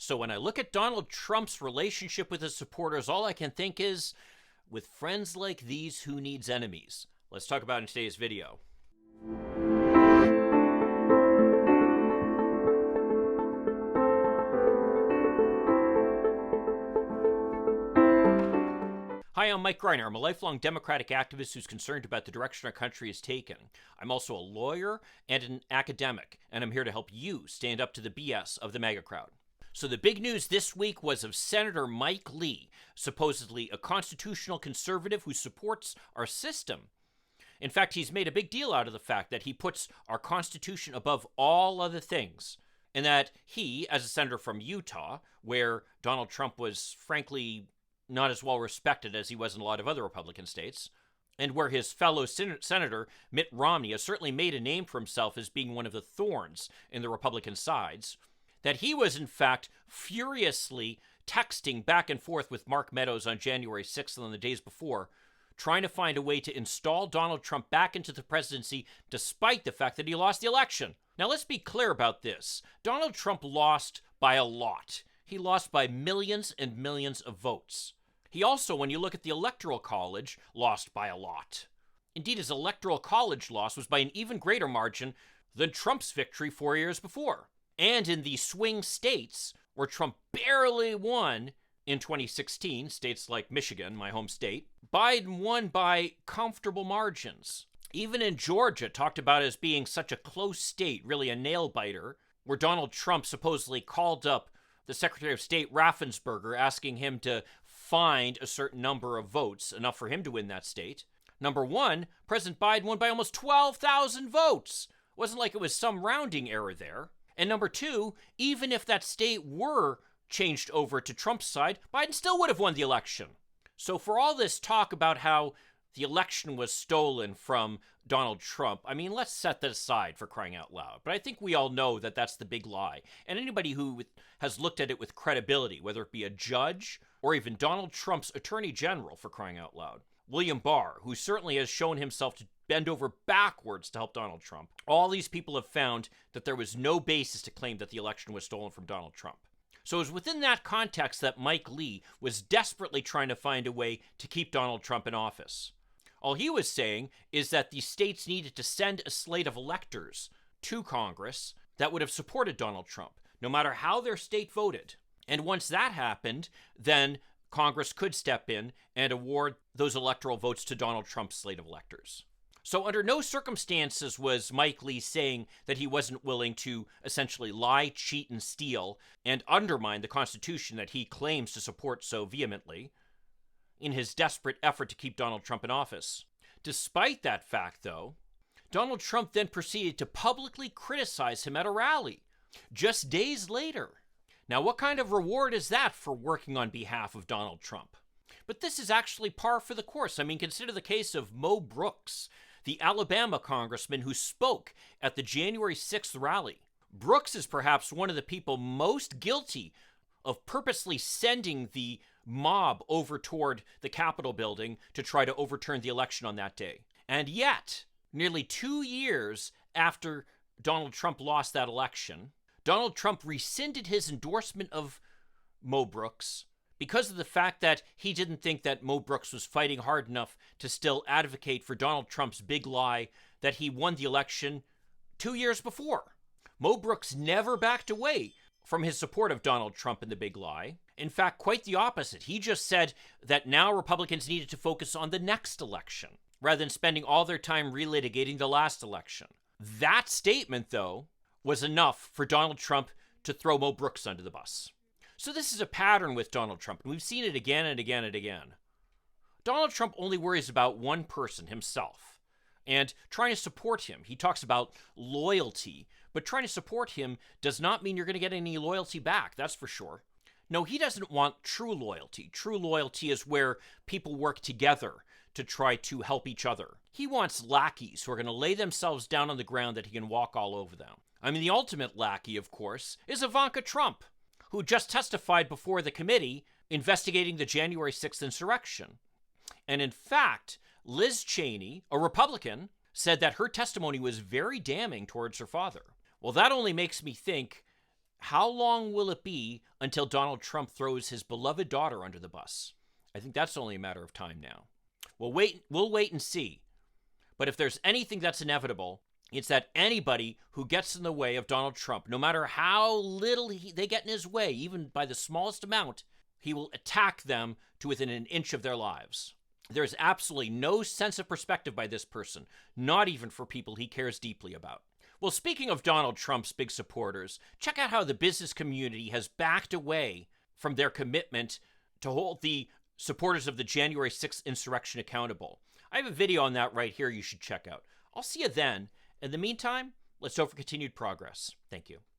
So when I look at Donald Trump's relationship with his supporters, all I can think is, with friends like these, who needs enemies? Let's talk about it in today's video. Hi, I'm Mike Greiner. I'm a lifelong Democratic activist who's concerned about the direction our country is taking. I'm also a lawyer and an academic, and I'm here to help you stand up to the BS of the MAGA crowd. So the big news this week was of Senator Mike Lee, supposedly a constitutional conservative who supports our system. In fact, he's made a big deal out of the fact that he puts our Constitution above all other things, and that he, as a senator from Utah, where Donald Trump was frankly not as well respected as he was in a lot of other Republican states, and where his fellow Senator Mitt Romney has certainly made a name for himself as being one of the thorns in the Republican sides, that he was in fact furiously texting back and forth with Mark Meadows on January 6th and on the days before, trying to find a way to install Donald Trump back into the presidency despite the fact that he lost the election. Now let's be clear about this. Donald Trump lost by a lot. He lost by millions and millions of votes. He also, when you look at the Electoral College, lost by a lot. Indeed, his Electoral College loss was by an even greater margin than Trump's victory 4 years before. And in the swing states, where Trump barely won in 2016, states like Michigan, my home state, Biden won by comfortable margins. Even in Georgia, talked about as being such a close state, really a nail-biter, where Donald Trump supposedly called up the Secretary of State Raffensperger asking him to find a certain number of votes, enough for him to win that state. Number one, President Biden won by almost 12,000 votes. It wasn't like it was some rounding error there. And number two, even if that state were changed over to Trump's side, Biden still would have won the election. So for all this talk about how the election was stolen from Donald Trump, I mean, let's set that aside, for crying out loud. But I think we all know that that's the big lie. And anybody who has looked at it with credibility, whether it be a judge or even Donald Trump's attorney general, for crying out loud, William Barr, who certainly has shown himself to bend over backwards to help Donald Trump, all these people have found that there was no basis to claim that the election was stolen from Donald Trump. So it was within that context that Mike Lee was desperately trying to find a way to keep Donald Trump in office. All he was saying is that the states needed to send a slate of electors to Congress that would have supported Donald Trump, no matter how their state voted. And once that happened, then Congress could step in and award those electoral votes to Donald Trump's slate of electors. So under no circumstances was Mike Lee saying that he wasn't willing to essentially lie, cheat, and steal and undermine the Constitution that he claims to support so vehemently in his desperate effort to keep Donald Trump in office. Despite that fact, though, Donald Trump then proceeded to publicly criticize him at a rally just days later. Now, what kind of reward is that for working on behalf of Donald Trump? But this is actually par for the course. I mean, consider the case of Mo Brooks, the Alabama congressman who spoke at the January 6th rally. Brooks is perhaps one of the people most guilty of purposely sending the mob over toward the Capitol building to try to overturn the election on that day. And yet, nearly 2 years after Donald Trump lost that election, Donald Trump rescinded his endorsement of Mo Brooks because of the fact that he didn't think that Mo Brooks was fighting hard enough to still advocate for Donald Trump's big lie that he won the election 2 years before. Mo Brooks never backed away from his support of Donald Trump in the big lie. In fact, quite the opposite. He just said that now Republicans needed to focus on the next election rather than spending all their time relitigating the last election. That statement, though, was enough for Donald Trump to throw Mo Brooks under the bus. So this is a pattern with Donald Trump, and we've seen it again and again and again. Donald Trump only worries about one person, himself, and trying to support him. He talks about loyalty, but trying to support him does not mean you're going to get any loyalty back, that's for sure. No, he doesn't want true loyalty. True loyalty is where people work together to try to help each other. He wants lackeys who are going to lay themselves down on the ground that he can walk all over them. I mean, the ultimate lackey, of course, is Ivanka Trump, who just testified before the committee investigating the January 6th insurrection. And in fact, Liz Cheney, a Republican, said that her testimony was very damning towards her father. Well, that only makes me think How long will it be until Donald Trump throws his beloved daughter under the bus? I think that's only a matter of time now. We'll wait and see. But if there's anything that's inevitable, it's that anybody who gets in the way of Donald Trump, no matter how little they get in his way, even by the smallest amount, he will attack them to within an inch of their lives. There's absolutely no sense of perspective by this person, not even for people he cares deeply about. Well, speaking of Donald Trump's big supporters, check out how the business community has backed away from their commitment to hold the supporters of the January 6th insurrection accountable. I have a video on that right here you should check out. I'll see you then. In the meantime, let's hope for continued progress. Thank you.